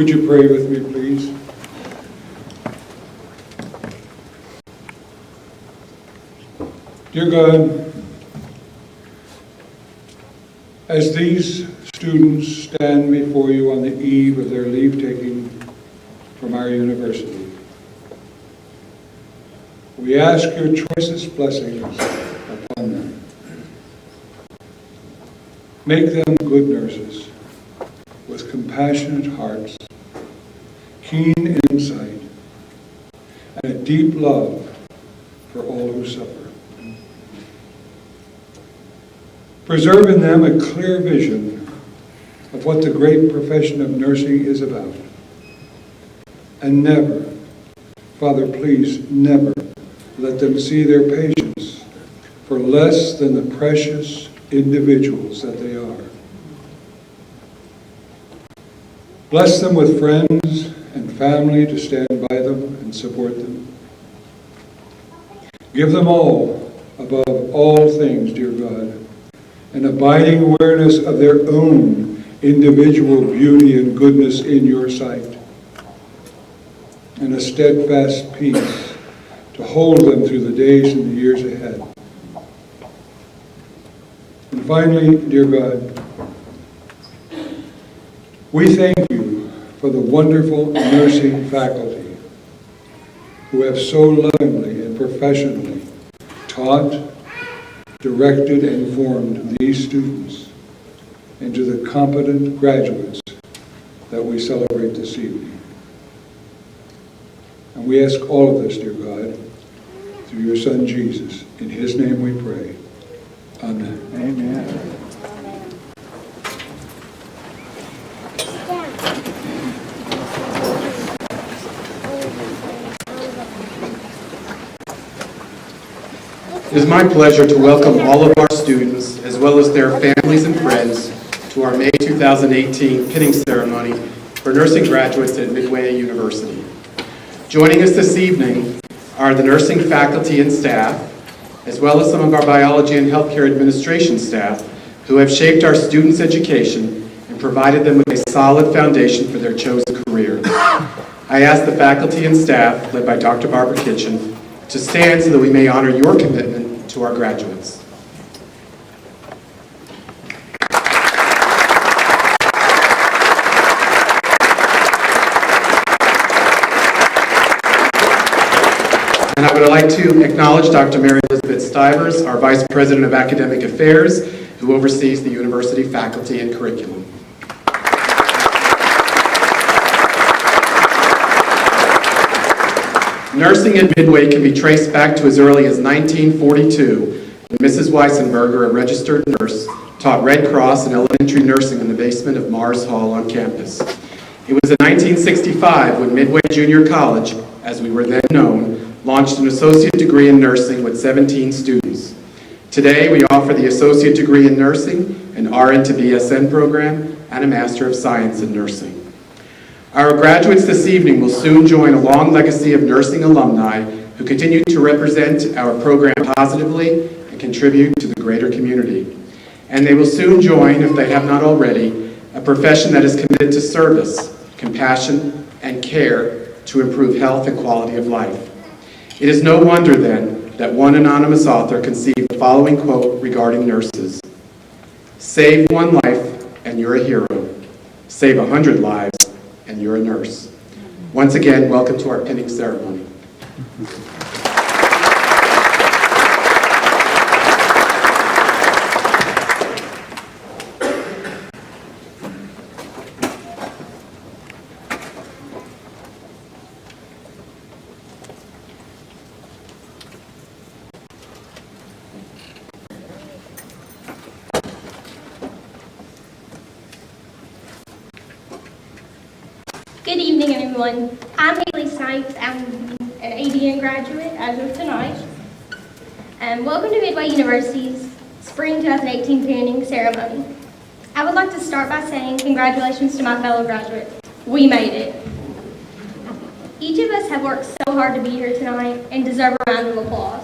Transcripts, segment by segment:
Would you pray with me, please? Dear God, as these students stand before you on the eve of their leave-taking from our university, we ask your choicest blessings upon them. Make them good nurses with compassionate hearts, keen insight, and a deep love for all who suffer. Preserve in them a clear vision of what the great profession of nursing is about. And never, Father, please never let them see their patients for less than the precious individuals that they are. Bless them with friends and family to stand by them and support them. Give them all, above all things, dear God, an abiding awareness of their own individual beauty and goodness in your sight, and a steadfast peace to hold them through the days and the years ahead. And finally, dear God, we thank you for the wonderful nursing faculty who have so lovingly and professionally taught, directed, and formed these students into the competent graduates that we celebrate this evening. And we ask all of this, dear God, through your Son Jesus. In his name we pray. Amen. Amen. It is my pleasure to welcome all of our students, as well as their families and friends, to our May 2018 pinning ceremony for nursing graduates at Midway University. Joining us this evening are the nursing faculty and staff, as well as some of our biology and healthcare administration staff, who have shaped our students' education and provided them with a solid foundation for their chosen career. I ask the faculty and staff, led by Dr. Barbara Kitchen, to stand so that we may honor your commitment to our graduates. And I would like to acknowledge Dr. Mary Elizabeth Stivers, our Vice President of Academic Affairs, who oversees the university faculty and curriculum. Nursing at Midway can be traced back to as early as 1942, when Mrs. Weissenberger, a registered nurse, taught Red Cross and elementary nursing in the basement of Mars Hall on campus. It was in 1965 when Midway Junior College, as we were then known, launched an associate degree in nursing with 17 students. Today, we offer the associate degree in nursing, an RN to BSN program, and a Master of Science in Nursing. Our graduates this evening will soon join a long legacy of nursing alumni who continue to represent our program positively and contribute to the greater community. And they will soon join, if they have not already, a profession that is committed to service, compassion, and care to improve health and quality of life. It is no wonder, then, that one anonymous author conceived the following quote regarding nurses: "Save one life, and you're a hero. Save 100 lives, and you're a nurse." Once again, welcome to our pinning ceremony. Good evening, everyone. I'm Haley Snipes. I'm an ADN graduate as of tonight. Welcome to Midway University's Spring 2018 pinning ceremony. I would like to start by saying congratulations to my fellow graduates. We made it. Each of us have worked so hard to be here tonight and deserve a round of applause.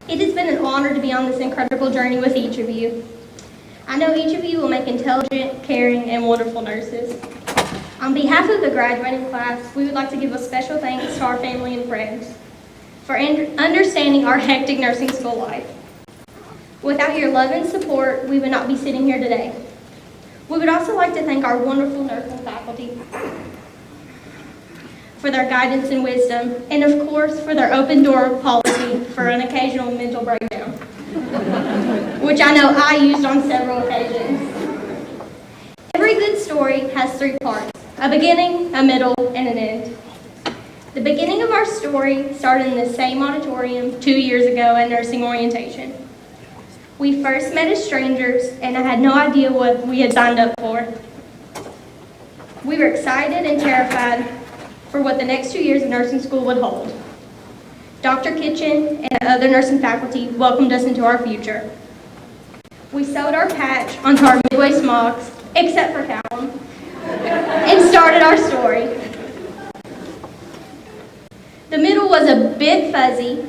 It has been an honored to be on this incredible journey with each of you. I know each of you will make intelligent, caring, and wonderful nurses. On behalf of the graduating class, we would like to give a special thanks to our family and friends for understanding our hectic nursing school life. Without your love and support, we would not be sitting here today. We would also like to thank our wonderful nursing faculty for their guidance and wisdom, and of course, for their open door policy for an occasional mental breakdown, which I know I used on several occasions. Every good story has three parts: a beginning, a middle, and an end. The beginning of our story started in the same auditorium 2 years ago at nursing orientation. We first met as strangers, and I had no idea what we had signed up for. We were excited and terrified for what the next 2 years of nursing school would hold. Dr. Kitchen and other nursing faculty welcomed us into our future. We sewed our patch onto our midway smocks, except for Callum, and started our story. The middle was a bit fuzzy.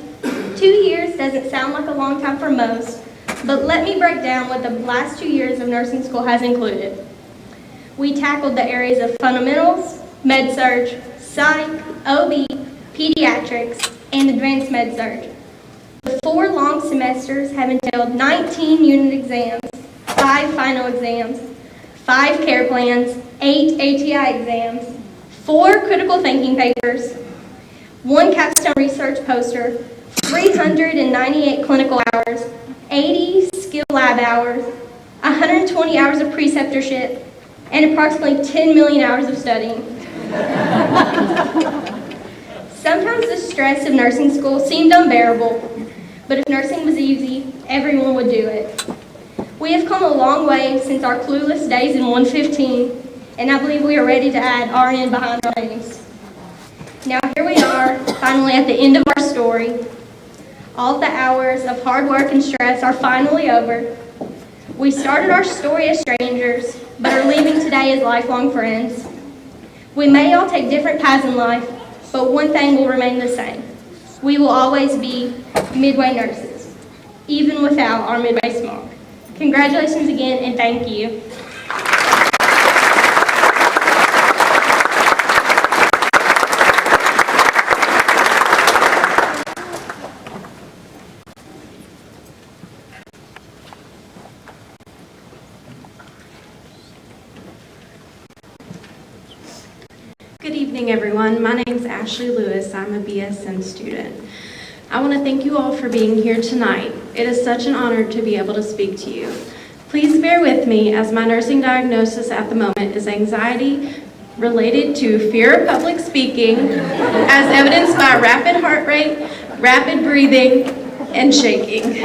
2 years doesn't sound like a long time for most, but let me break down what the last 2 years of nursing school has included. We tackled the areas of fundamentals, med-surg, psych, OB, pediatrics, and advanced med-surg. The 4 long semesters have entailed 19 unit exams, 5 final exams, 5 care plans, 8 ATI exams, 4 critical thinking papers, 1 capstone research poster, 398 clinical hours, 80 skill lab hours, 120 hours of preceptorship, and approximately 10 million hours of studying. Sometimes the stress of nursing school seemed unbearable, but if nursing was easy, everyone would do it. We have come a long way since our clueless days in 115, and I believe we are ready to add RN behind our names. Now here we are, finally at the end of our story. All the hours of hard work and stress are finally over. We started our story as strangers, but are leaving today as lifelong friends. We may all take different paths in life, but one thing will remain the same. We will always be midway nurses, even without our midway smock. Congratulations again, and thank you. Good evening, everyone. My name is Ashley Lewis. I'm a BSN student. I want to thank you all for being here tonight. It is such an honor to be able to speak to you. Please bear with me, as my nursing diagnosis at the moment is anxiety related to fear of public speaking, as evidenced by rapid heart rate, rapid breathing, and shaking.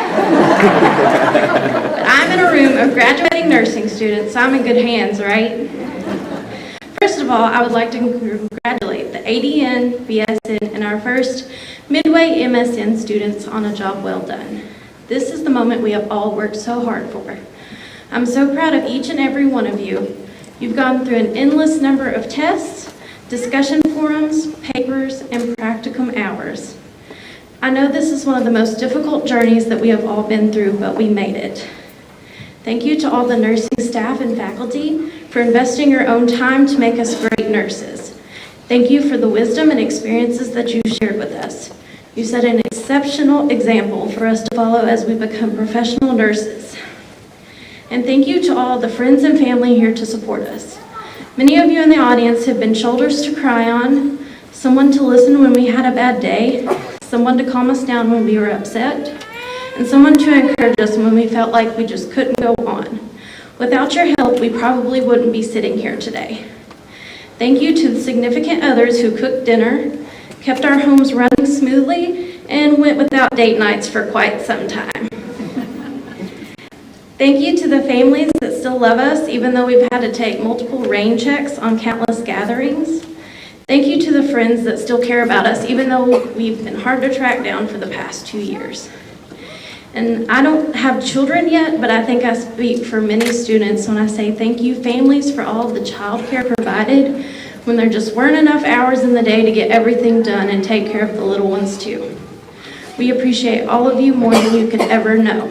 But I'm in a room of graduating nursing students, so I'm in good hands, right? First of all, I would like to congratulate the ADN, BSN, and our first Midway MSN students on a job well done. This is the moment we have all worked so hard for. I'm so proud of each and every one of you. You've gone through an endless number of tests, discussion forums, papers, and practicum hours. I know this is one of the most difficult journeys that we have all been through, but we made it. Thank you to all the nursing staff and faculty for investing your own time to make us great nurses. Thank you for the wisdom and experiences that you shared with us. You set an exceptional example for us to follow as we become professional nurses. And thank you to all the friends and family here to support us. Many of you in the audience have been shoulders to cry on, someone to listen when we had a bad day, someone to calm us down when we were upset, and someone to encourage us when we felt like we just couldn't go on. Without your help, we probably wouldn't be sitting here today. Thank you to the significant others who cooked dinner, kept our homes running smoothly, and went without date nights for quite some time. Thank you to the families that still love us, even though we've had to take multiple rain checks on countless gatherings. Thank you to the friends that still care about us, even though we've been hard to track down for the past 2 years. And I don't have children yet, but I think I speak for many students when I say thank you, families, for all the child care provided when there just weren't enough hours in the day to get everything done and take care of the little ones too. We appreciate all of you more than you could ever know.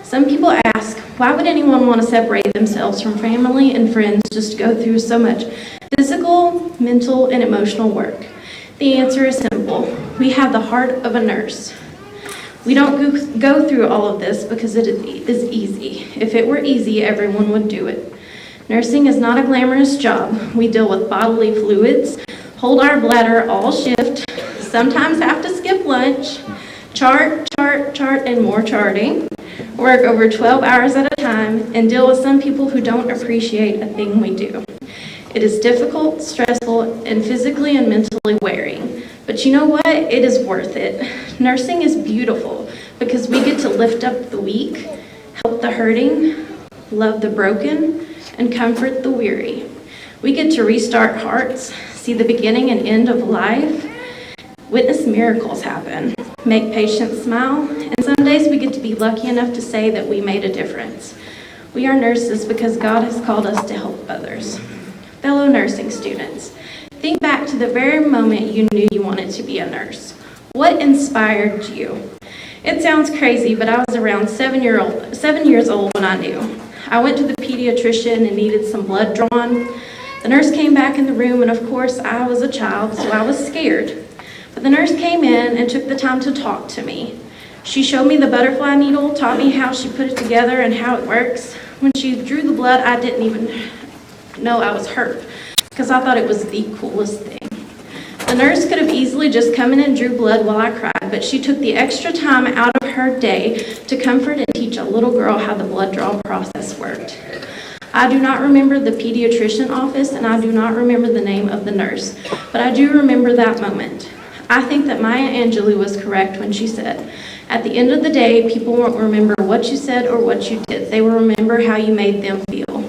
Some people ask, why would anyone want to separate themselves from family and friends just to go through so much physical, mental, and emotional work? The answer is simple. We have the heart of a nurse. We don't go through all of this because it is easy. If it were easy, everyone would do it. Nursing is not a glamorous job. We deal with bodily fluids, hold our bladder all shift, sometimes have to skip lunch, chart, and more charting, work over 12 hours at a time, and deal with some people who don't appreciate a thing we do. It is difficult, stressful, and physically and mentally wearing. But you know what? It is worth it. Nursing is beautiful because we get to lift up the weak, help the hurting, love the broken, and comfort the weary. We get to restart hearts, see the beginning and end of life, witness miracles happen, make patients smile, and some days we get to be lucky enough to say that we made a difference. We are nurses because God has called us to help others. Fellow nursing students, think back to the very moment you knew you wanted to be a nurse. What inspired you? It sounds crazy, but I was around 7 years old when I knew. I went to the pediatrician and needed some blood drawn. The nurse came back in the room, and of course I was a child, so I was scared. But the nurse came in and took the time to talk to me. She showed me the butterfly needle, taught me how she put it together and how it works. When she drew the blood, I didn't even know I was hurt because I thought it was the coolest thing. The nurse could have easily just come in and drew blood while I cried, but she took the extra time out of her day to comfort and teach a little girl how the blood draw process worked. I do not remember the pediatrician office, and I do not remember the name of the nurse, but I do remember that moment. I think that Maya Angelou was correct when she said, at the end of the day, people won't remember what you said or what you did. They will remember how you made them feel.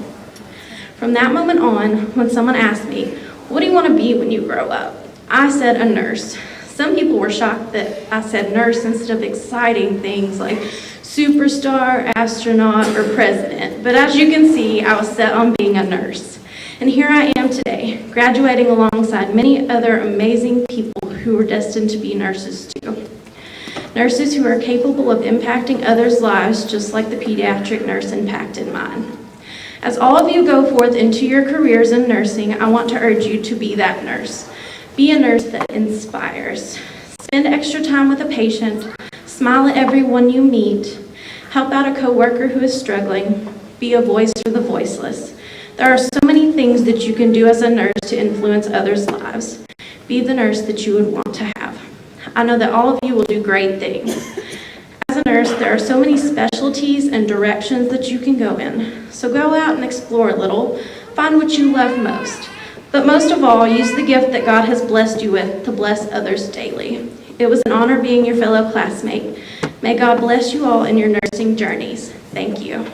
From that moment on, when someone asked me, what do you want to be when you grow up? I said a nurse. Some people were shocked that I said nurse instead of exciting things like superstar, astronaut, or president. But as you can see, I was set on being a nurse. And here I am today, graduating alongside many other amazing people who were destined to be nurses too. Nurses who are capable of impacting others' lives just like the pediatric nurse impacted mine. As all of you go forth into your careers in nursing, I want to urge you to be that nurse. Be a nurse that inspires. Spend extra time with a patient, smile at everyone you meet, help out a coworker who is struggling, be a voice for the voiceless. There are so many things that you can do as a nurse to influence others' lives. Be the nurse that you would want to have. I know that all of you will do great things. As a nurse, there are so many specialties and directions that you can go in. So go out and explore a little, find what you love most. But most of all, use the gift that God has blessed you with to bless others daily. It was an honor being your fellow classmate. May God bless you all in your nursing journeys. Thank you.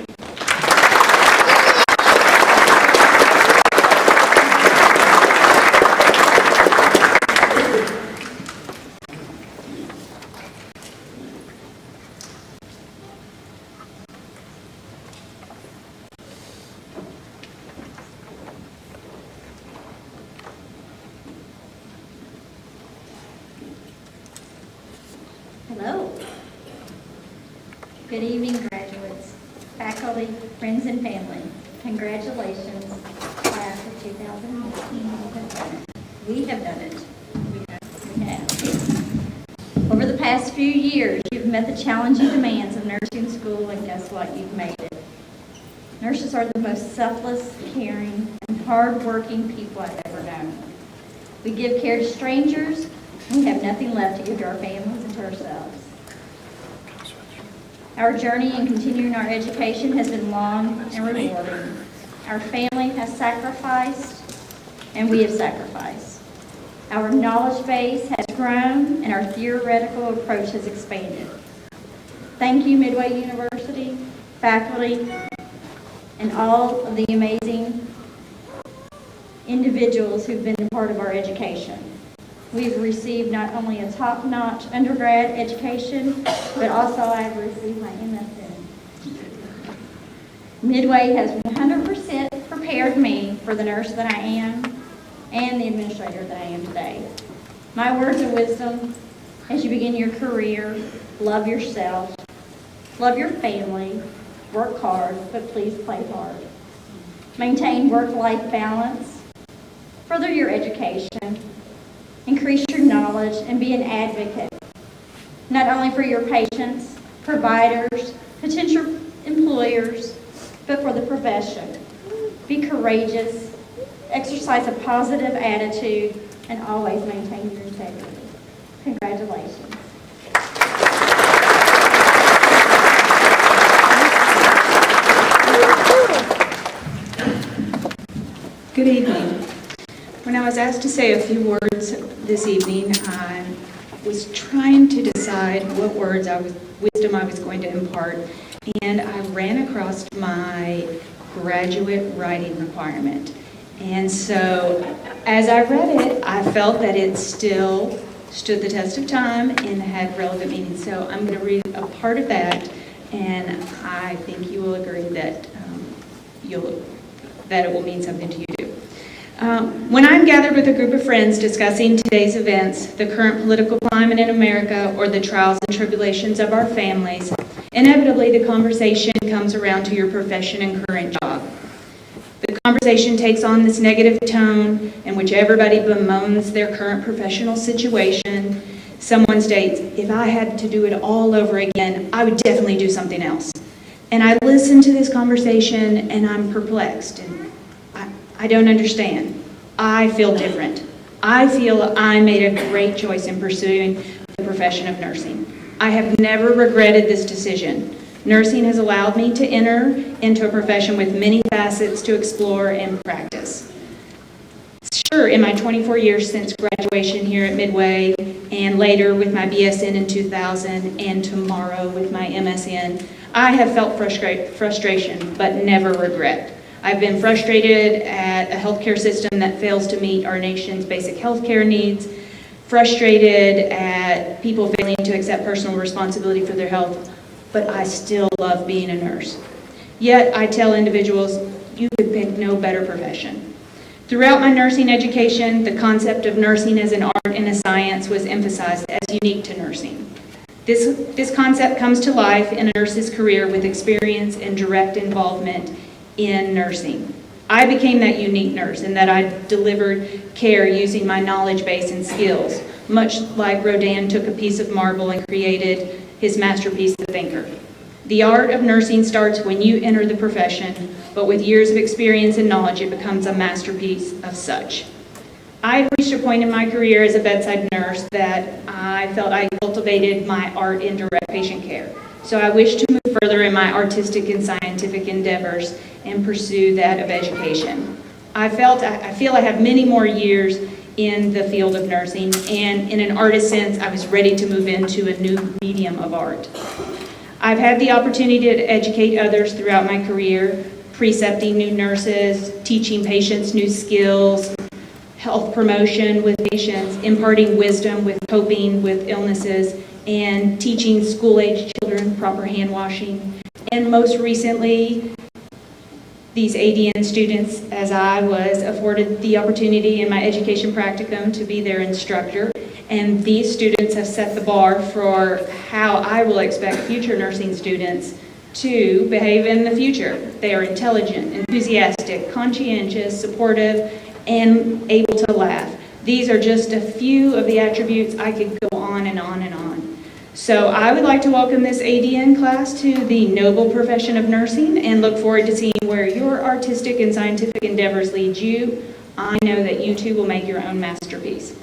Hello. Good evening, graduates, faculty, friends, and family. Congratulations, class of 2018. We have done it. We have. Over the past few years, you've met the challenging demands of nursing school, and guess what? You've made it. Nurses are the most selfless, caring, and hard-working people I've ever known. We give care to strangers. We have nothing left to give to our families and to ourselves. Our journey in continuing our education has been long and rewarding. Our family has sacrificed, and we have sacrificed. Our knowledge base has grown, and our theoretical approach has expanded. Thank you, Midway University, faculty, and all of the amazing individuals who've been a part of our education. We've received not only a top-notch undergrad education, but also I've received my MSN. Midway has 100% prepared me for the nurse that I am and the administrator that I am today. My words of wisdom As you begin your career, love yourself, love your family, work hard, but please play hard. Maintain work-life balance, further your education, increase your knowledge, and be an advocate, not only for your patients, providers, potential employers, but for the profession. Be courageous, exercise a positive attitude, and always maintain your integrity. Congratulations. Good evening. When I was asked to say a few words this evening, I was trying to decide what wisdom I was going to impart, and I ran across my graduate writing requirement. And so, as I read it, I felt that it still stood the test of time and had relevant meaning. So I'm going to read a part of that, and I think you will agree that that it will mean something to you too. When I'm gathered with a group of friends discussing today's events, the current political climate in America, or the trials and tribulations of our families, inevitably the conversation comes around to your profession and current job. The conversation takes on this negative tone in which everybody bemoans their current professional situation. Someone states, if I had to do it all over again, I would definitely do something else. And I listen to this conversation and I'm perplexed. And I don't understand. I feel different. I feel I made a great choice in pursuing the profession of nursing. I have never regretted this decision. Nursing has allowed me to enter into a profession with many facets to explore and practice. Sure, in my 24 years since graduation here at Midway, and later with my BSN in 2000, and tomorrow with my MSN, I have felt frustration, but never regret. I've been frustrated at a healthcare system that fails to meet our nation's basic healthcare needs, frustrated at people failing to accept personal responsibility for their health, but I still love being a nurse. Yet I tell individuals, you could pick no better profession. Throughout my nursing education, the concept of nursing as an art and a science was emphasized as unique to nursing. This concept comes to life in a nurse's career with experience and direct involvement in nursing. I became that unique nurse in that I delivered care using my knowledge base and skills, much like Rodin took a piece of marble and created his masterpiece, The Thinker. The art of nursing starts when you enter the profession, but with years of experience and knowledge, it becomes a masterpiece of such. I had reached a point in my career as a bedside nurse that I felt I cultivated my art in direct patient care. So I wish to move further in my artistic and scientific endeavors and pursue that of education. I feel I have many more years in the field of nursing, and in an artist sense, I was ready to move into a new medium of art. I've had the opportunity to educate others throughout my career, precepting new nurses, teaching patients new skills, health promotion with patients, imparting wisdom with coping with illnesses, and teaching school-age children proper hand washing. And most recently, these ADN students, as I was, afforded the opportunity in my education practicum to be their instructor. And these students have set the bar for how I will expect future nursing students to behave in the future. They are intelligent, enthusiastic, conscientious, supportive, and able to laugh. These are just a few of the attributes. I could go on and on and on. So I would like to welcome this ADN class to the noble profession of nursing and look forward to seeing where your artistic and scientific endeavors lead you. I know that you too will make your own masterpiece.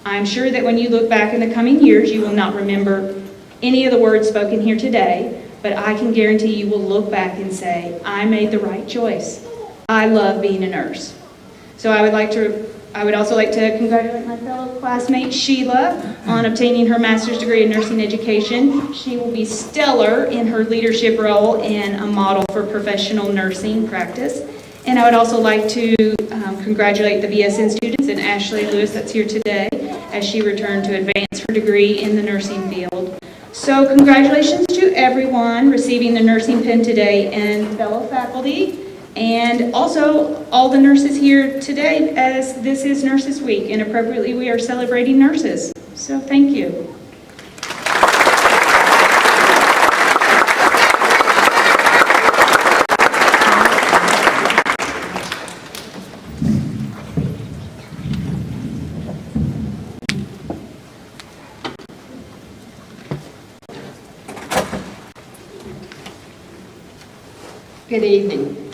I'm sure that when you look back in the coming years, you will not remember any of the words spoken here today, but I can guarantee you will look back and say, I made the right choice. I love being a nurse. So I would also like to congratulate my fellow classmate Sheila on obtaining her master's degree in nursing education. She will be stellar in her leadership role and a model for professional nursing practice. And I would also like to congratulate the BSN students and Ashley Lewis that's here today as she returned to advance her degree in the nursing field. So congratulations to everyone receiving the nursing pin today and fellow faculty. And also all the nurses here today, as this is Nurses Week, and appropriately we are celebrating nurses. So thank you. Good evening.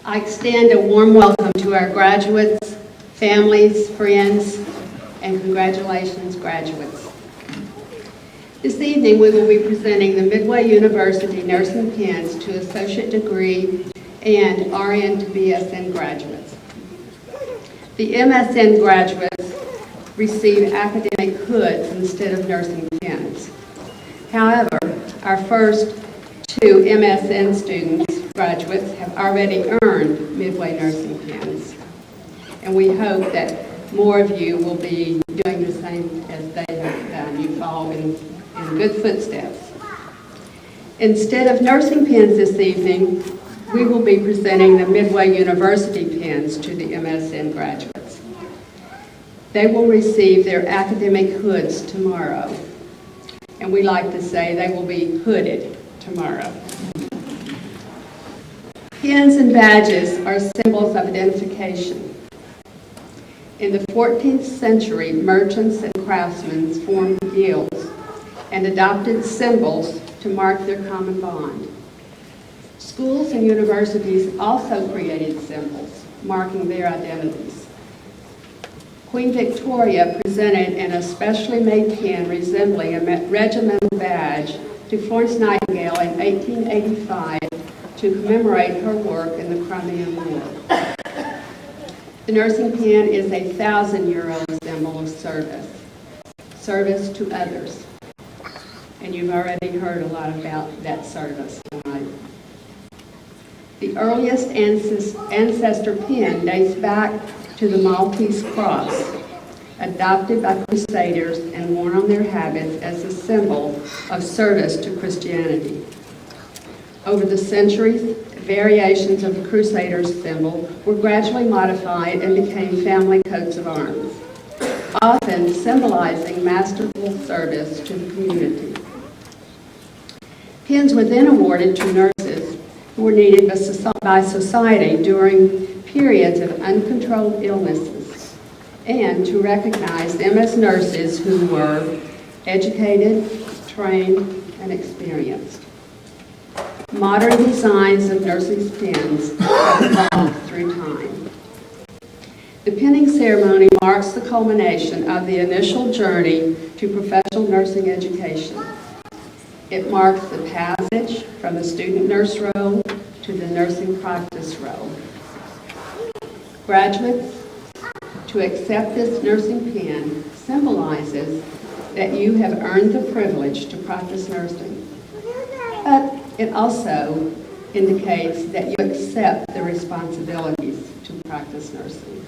I extend a warm welcome to our graduates, families, friends, and congratulations, graduates. This evening, we will be presenting the Midway University Nursing Pins to associate degree and RN to BSN graduates. The MSN graduates receive academic hoods instead of nursing pins. However, our first two MSN students, graduates, have already earned Midway nursing pins. And we hope that more of you will be doing the same as they have done. You follow in good footsteps. Instead of nursing pins this evening, we will be presenting the Midway University pins to the MSN graduates. They will receive their academic hoods tomorrow. And we like to say they will be hooded tomorrow. Pins and badges are symbols of identification. In the 14th century, merchants and craftsmen formed guilds and adopted symbols to mark their common bond. Schools and universities also created symbols marking their identities. Queen Victoria presented an especially made pin resembling a regimental badge to Florence Nightingale in 1885 to commemorate her work in the Crimean War. The nursing pin is a 1,000-year-old symbol of service to others. And you've already heard a lot about that service tonight. The earliest ancestor pin dates back to the Maltese cross, adopted by Crusaders and worn on their habits as a symbol of service to Christianity. Over the centuries, variations of the Crusaders' symbol were gradually modified and became family coats of arms, often symbolizing masterful service to the community. Pins were then awarded to nurses who were needed by society during periods of uncontrolled illnesses, and to recognize them as nurses who were educated, trained, and experienced. Modern designs of nursing pins have evolved through time. The pinning ceremony marks the culmination of the initial journey to professional nursing education. It marks the passage from the student nurse role to the nursing practice role. Graduates, to accept this nursing pin symbolizes that you have earned the privilege to practice nursing. But it also indicates that you accept the responsibilities to practice nursing.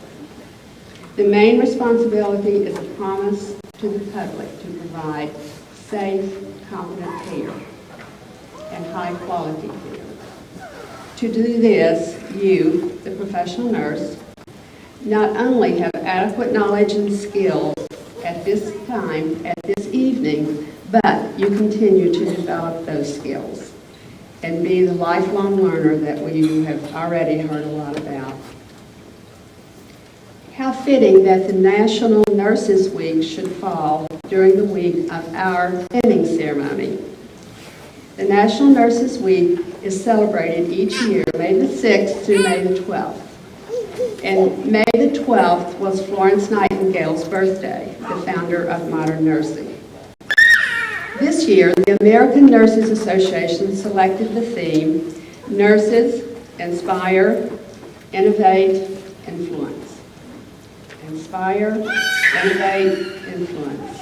The main responsibility is a promise to the public to provide safe, competent care and high-quality care. To do this, you, the professional nurse, not only have adequate knowledge and skills at this time, at this evening, but you continue to develop those skills and be the lifelong learner that we have already heard a lot about. How fitting that the National Nurses Week should fall during the week of our pinning ceremony. The National Nurses Week is celebrated each year, May the 6th through May the 12th. And May the 12th was Florence Nightingale's birthday, the founder of modern nursing. This year, the American Nurses Association selected the theme, Nurses, Inspire, Innovate, Influence. Inspire, Innovate, Influence.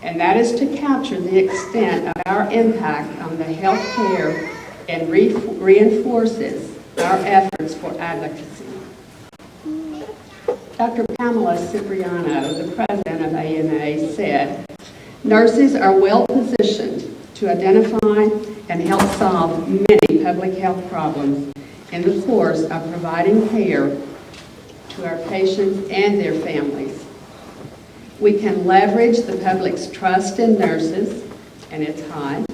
And that is to capture the extent of our impact on the healthcare and reinforces our efforts for advocacy. Dr. Pamela Cipriano, the president of ANA, said, nurses are well positioned to identify and help solve many public health problems in the course of providing care to our patients and their families. We can leverage the public's trust in nurses, and it's high,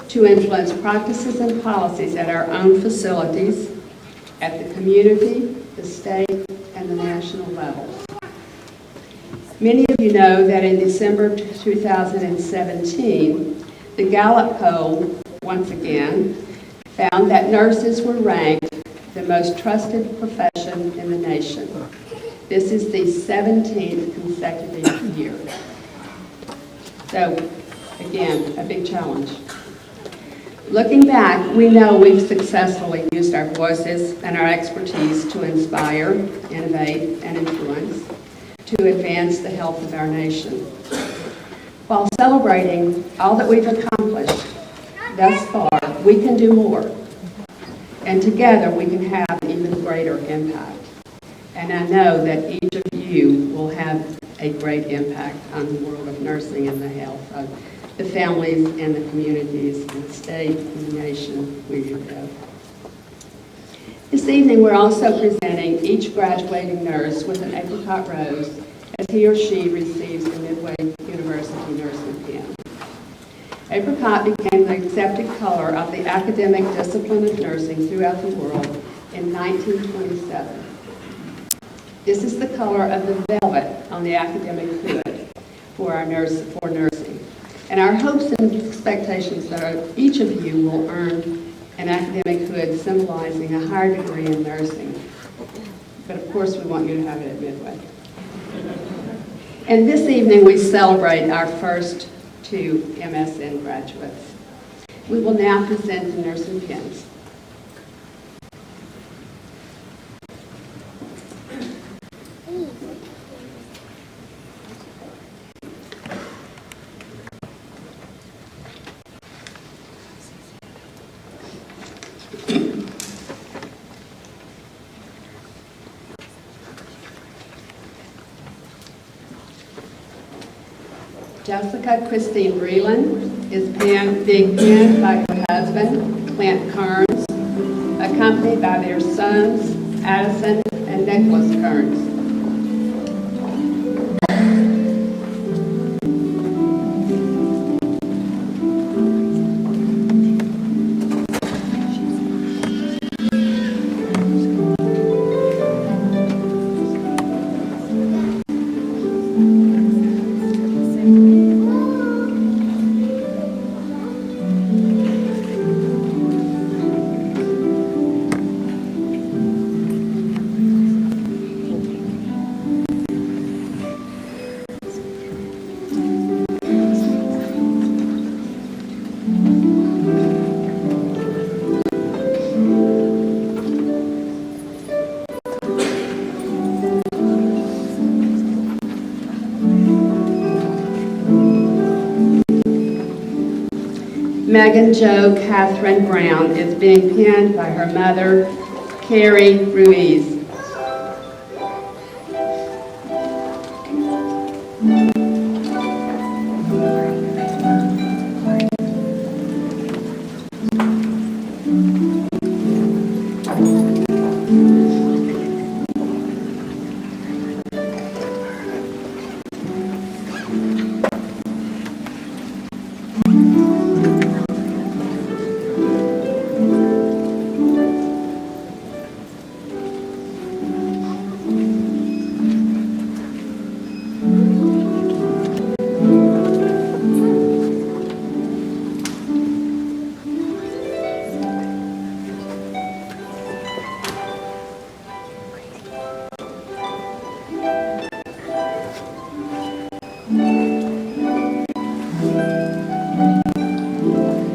to influence practices and policies at our own facilities, at the community, the state, and the national levels. Many of you know that in December 2017, the Gallup poll, once again, found that nurses were ranked the most trusted profession in the nation. This is the 17th consecutive year. So, again, a big challenge. Looking back, we know we've successfully used our voices and our expertise to inspire, innovate, and influence to advance the health of our nation. While celebrating all that we've accomplished thus far, we can do more. And together we can have an even greater impact. And I know that each of you will have a great impact on the world of nursing and the health of the families and the communities and the state and the nation where you live. This evening we're also presenting each graduating nurse with an apricot rose as he or she receives the Midway University nursing pin. Apricot became the accepted color of the academic discipline of nursing throughout the world in 1927. This is the color of the velvet on the academic hood for nursing. And our hopes and expectations that each of you will earn an academic hood symbolizing a higher degree in nursing. But of course we want you to have it at Midway. And this evening we celebrate our first 2 MSN graduates. We will now present the nursing pins. Jessica Christine Breland is being pinned by her husband, Clint Kearns, accompanied by their sons, Addison and Nicholas Kearns. Megan Jo Catherine Brown is being pinned by her mother, Carrie Ruiz.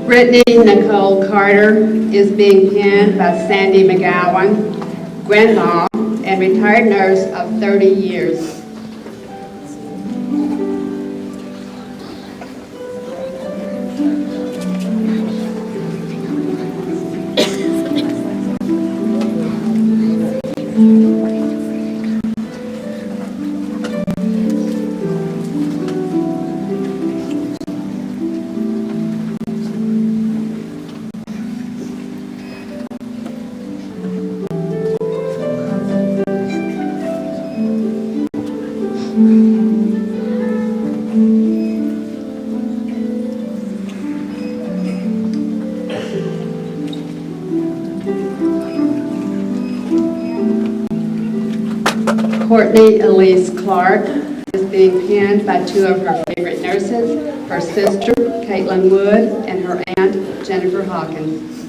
Brittany Nicole Carter is being pinned by Sandy McGowan, grandma and retired nurse of 30 years. Courtney Elise Clark is being pinned by 2 of her favorite nurses, her sister, Caitlin Wood, and her aunt, Jennifer Hawkins.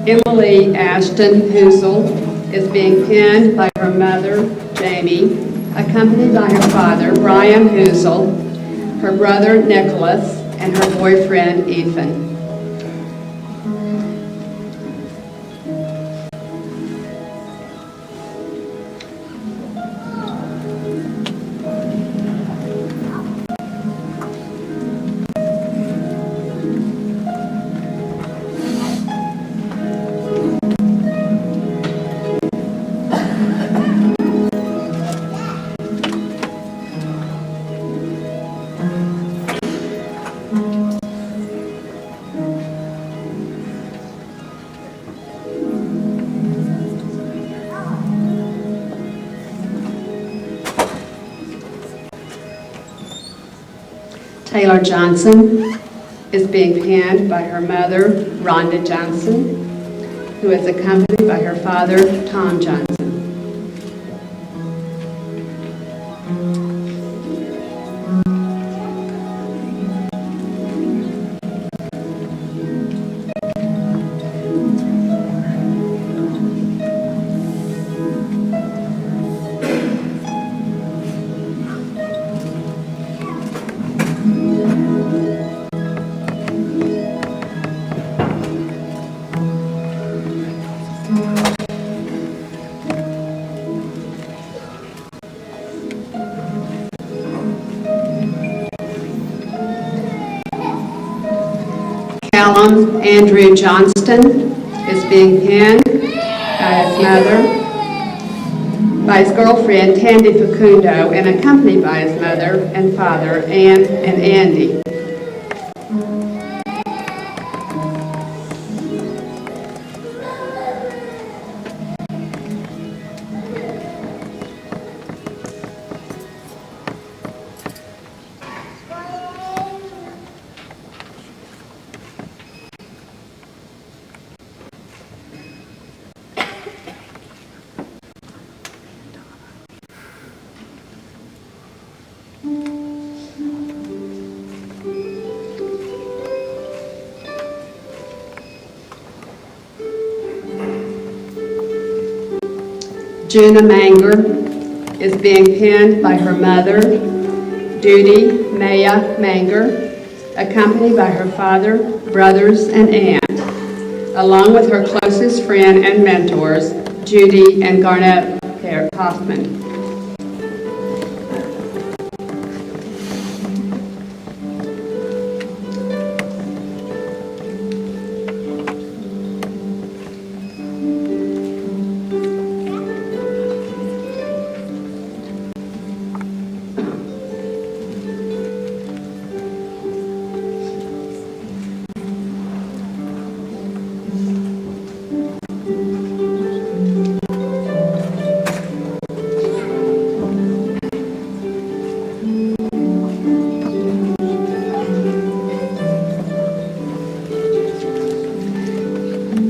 Emily Ashton Hoozle is being penned by her mother, Jamie, accompanied by her father, Brian Hoozle, her brother, Nicholas, and her boyfriend, Ethan. Taylor Johnson is being penned by her mother, Rhonda Johnson, who is accompanied by her father, Tom Johnson. Callum Andrew Johnston is being penned by his mother, by his girlfriend Tandy Facundo, and accompanied by his mother and father, Ann and Andy. Juna Manger is being penned by her mother, Judy Maya Manger, accompanied by her father, brothers, and aunt, along with her closest friend and mentors, Judy and Garnett Hoffman.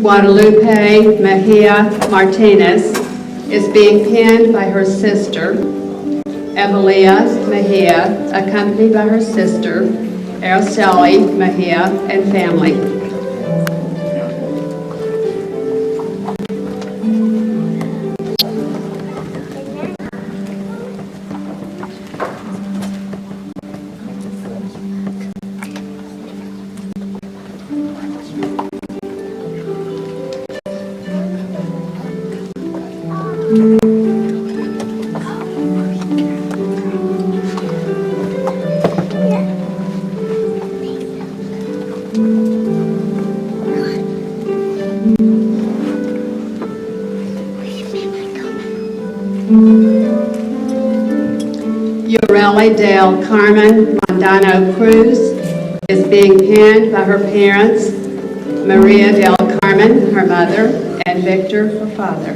Guadalupe Mejia Martinez is being penned by her sister, Evelia Mejia, accompanied by her sister, Araceli Mejia, and family. Ureli Del Carmen Mondano Cruz is being penned by her parents, Maria Del Carmen, her mother, and Victor, her father.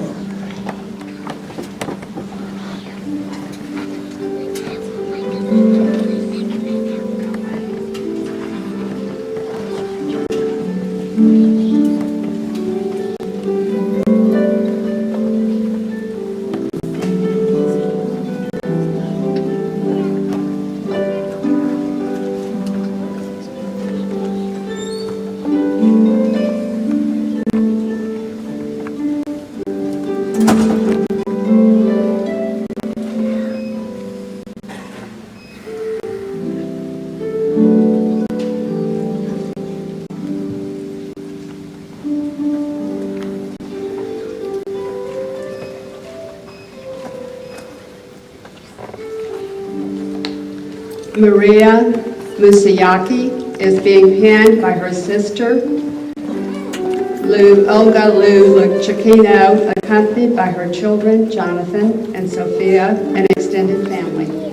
Maria Musayaki is being penned by her sister, Olga Chakino, accompanied by her children, Jonathan and Sophia, and extended family.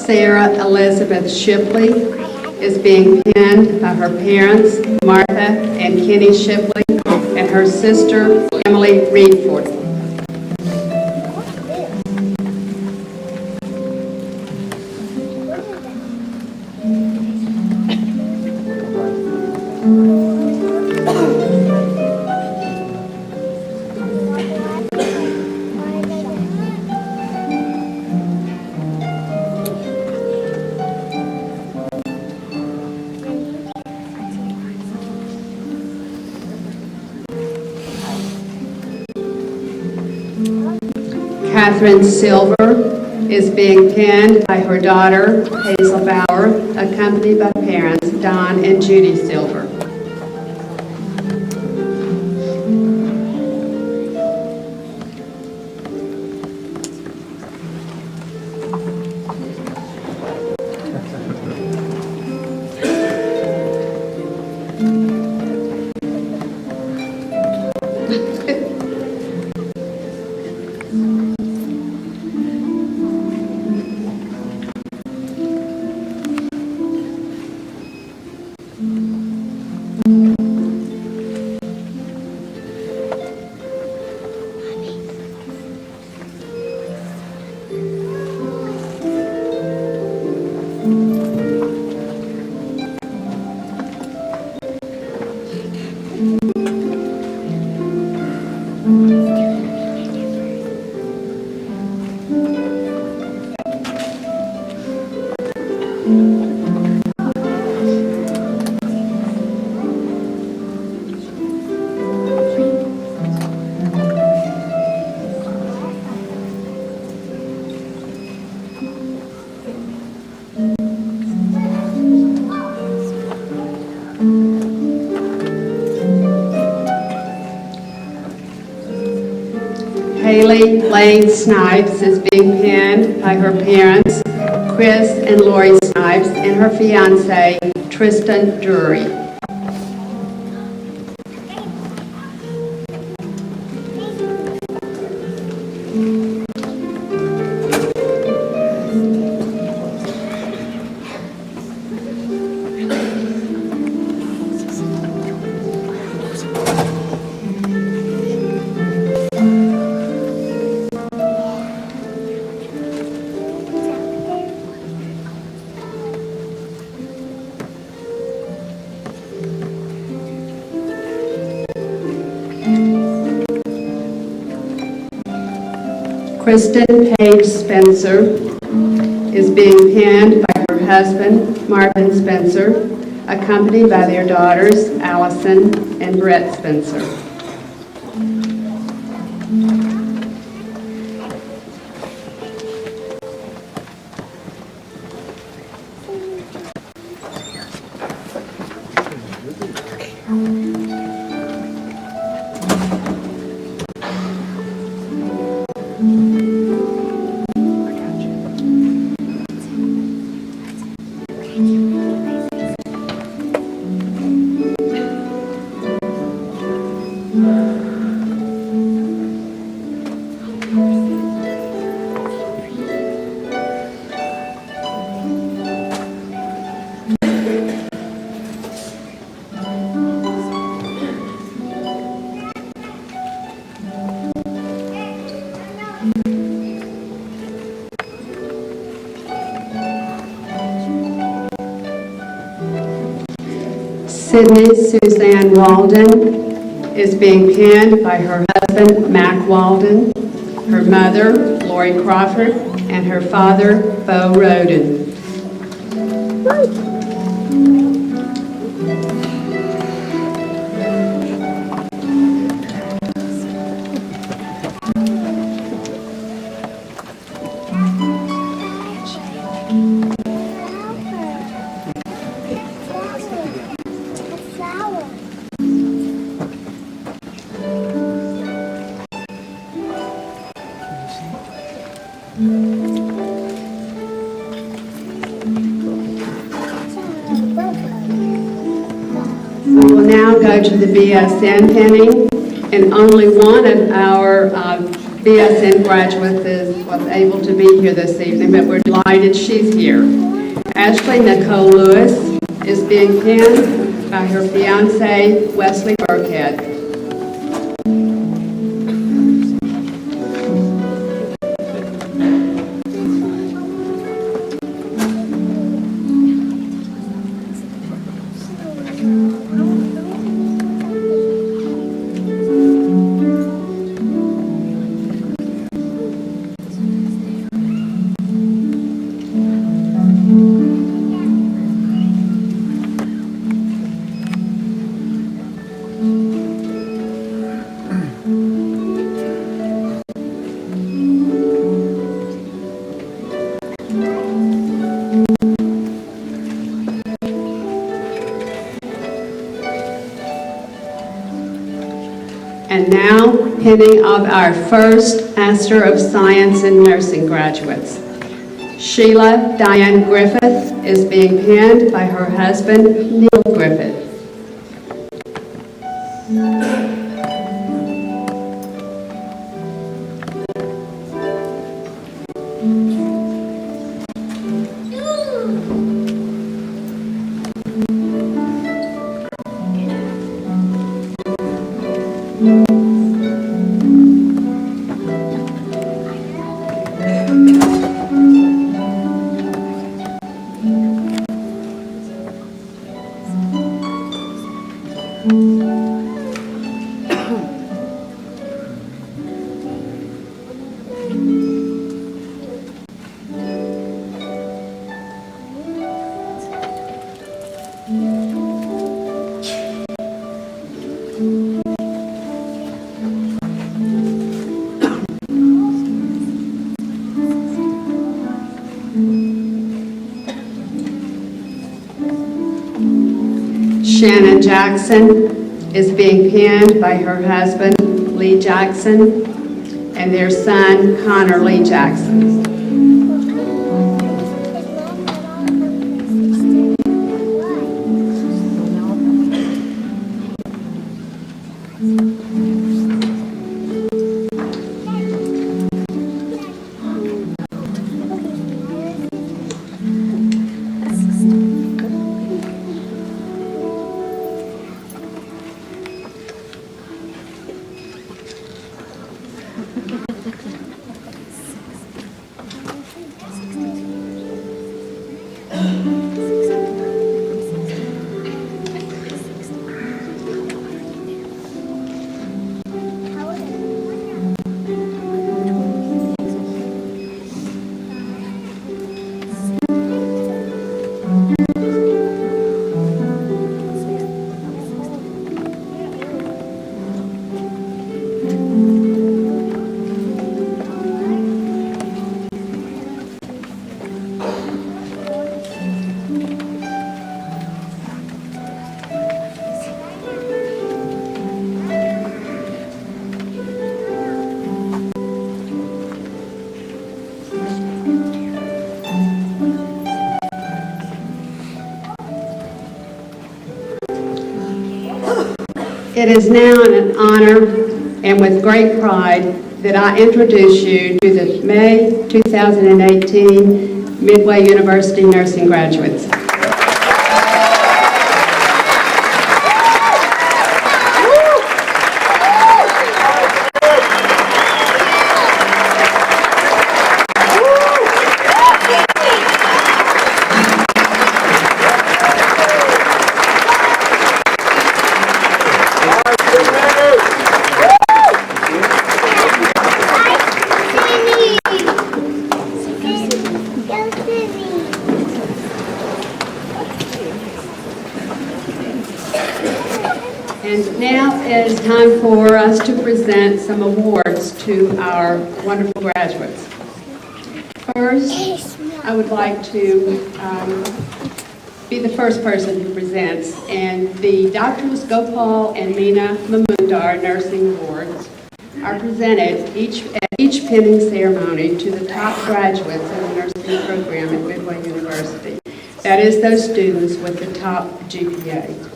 Sarah Elizabeth Shipley is being penned by her parents, Martha and Kenny Shipley, and her sister, Emily Reedford. Catherine Silver is being penned by her daughter, Hazel Bauer, accompanied by parents, Don and Judy Silver. Haley Lane Snipes is being penned by her parents, Chris and Lori Snipes, and her fiance, Tristan Drury. Kristen Page Spencer is being penned by her husband, Marvin Spencer, accompanied by their daughters, Allison and Brett Spencer. Sydney Suzanne Walden is being penned by her husband, Mac Walden, her mother, Lori Crawford, and her father, Bo Roden. We will now go to the BSN pinning, and only one of our BSN graduates was able to be here this evening, but we're delighted she's here. Ashley Nicole Lewis is being pinned by her fiance, Wesley Burkhead. And now, pinning of our first Master of Science in Nursing graduates. Sheila Diane Griffith is being pinned by her husband, Neil Griffith. Shannon Jackson is being pinned by her husband, Lee Jackson, and their son, Connor Lee Jackson. It is now an honor and with great pride that I introduce you to the May 2018 Midway University Nursing graduates. for us to present some awards to our wonderful graduates. First, I would like to be the first person who presents, and the Drs. Gopal and Meena Mamundar Nursing Awards are presented at each pinning ceremony to the top graduates in the nursing program at Midway University. That is, those students with the top GPA.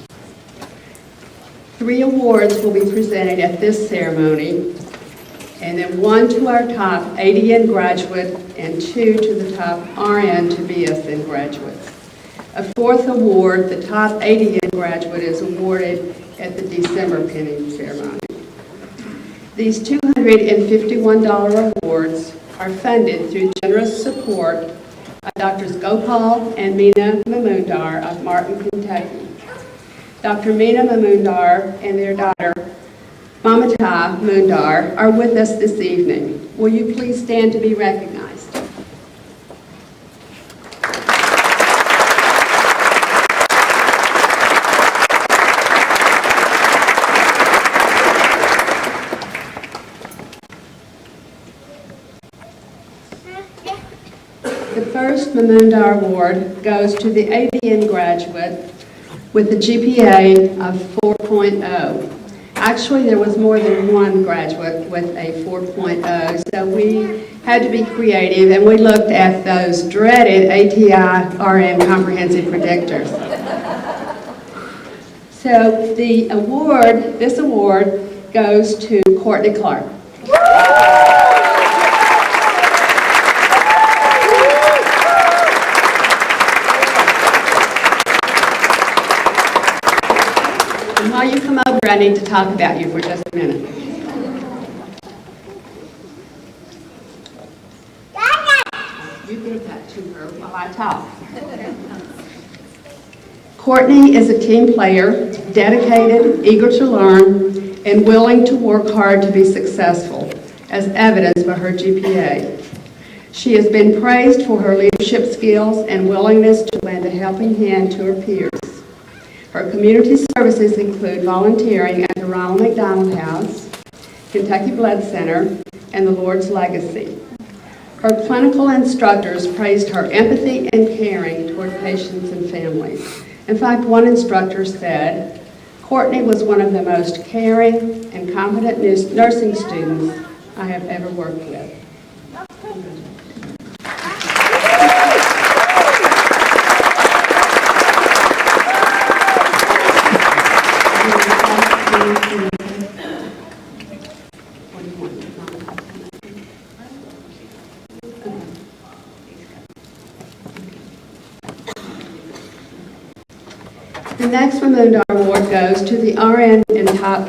3 awards will be presented at this ceremony, and then 1 to our top ADN graduate and 2 to the top RN to BSN graduates. A 4th award, the top ADN graduate, is awarded at the December pinning ceremony. These $251 awards are funded through generous support of Drs. Gopal and Meena Mamundar of Martin, Kentucky. Dr. Meena Mamundar and their daughter, Mamata Mundar, are with us this evening. Will you please stand to be recognized? The first Mamundar Award goes to the ABN graduate with a GPA of 4.0. Actually, there was more than one graduate with a 4.0, so we had to be creative, and we looked at those dreaded ATI-RN comprehensive predictors. So this award goes to Courtney Clark. And while you come over, I need to talk about you for just a minute. You give that to her while I talk. Courtney is a team player, dedicated, eager to learn, and willing to work hard to be successful, as evidenced by her GPA. She has been praised for her leadership skills and willingness to lend a helping hand to her peers. Her community services include volunteering at the Ronald McDonald House, Kentucky Blood Center, and the Lord's Legacy. Her clinical instructors praised her empathy and caring toward patients and families. In fact, one instructor said, "Courtney was one of the most caring and competent nursing students I have ever worked with." The next Mamundar Award goes to the RN and top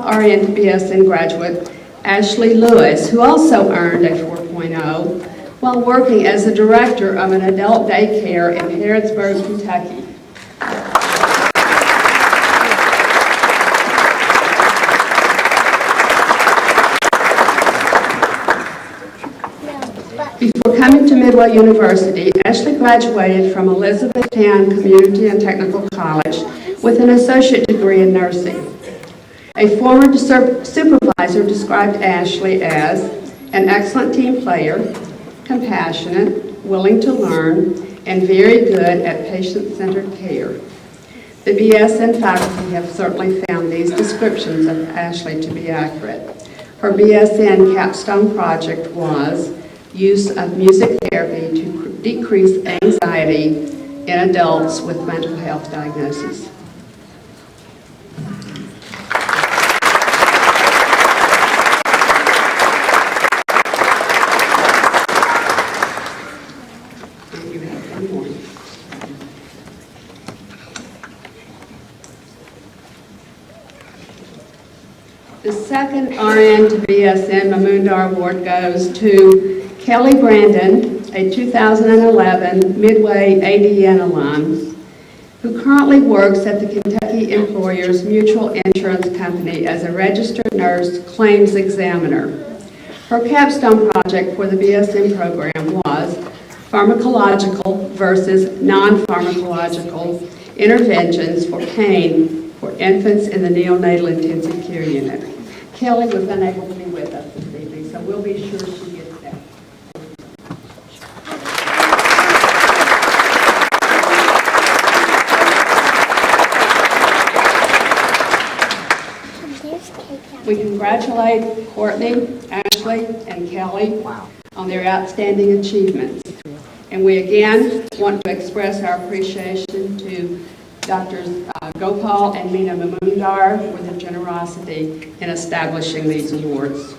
RN to BSN graduate, Ashley Lewis, who also earned a 4.0 while working as the director of an adult daycare in Harrodsburg, Kentucky. Before coming to Midway University, Ashley graduated from Elizabethtown Community and Technical College with an associate degree in nursing. A former supervisor described Ashley as an excellent team player, compassionate, willing to learn, and very good at patient-centered care. The BSN faculty have certainly found these descriptions of Ashley to be accurate. Her BSN capstone project was use of music therapy to decrease anxiety in adults with mental health diagnoses. And you have one more. The second RN to BSN Mamundar Award goes to Kelly Brandon, a 2011 Midway ADN alum, who currently works at the Kentucky Employers Mutual Insurance Company as a registered nurse claims examiner. Her capstone project for the BSN program was pharmacological versus non-pharmacological interventions for pain for infants in the neonatal intensive care unit. Kelly was unable to be with us this evening, so we'll be sure she gets that. We congratulate Courtney, Ashley, and Kelly on their outstanding achievements. And we again want to express our appreciation to Drs. Gopal and Meena Mamundar for their generosity in establishing these awards.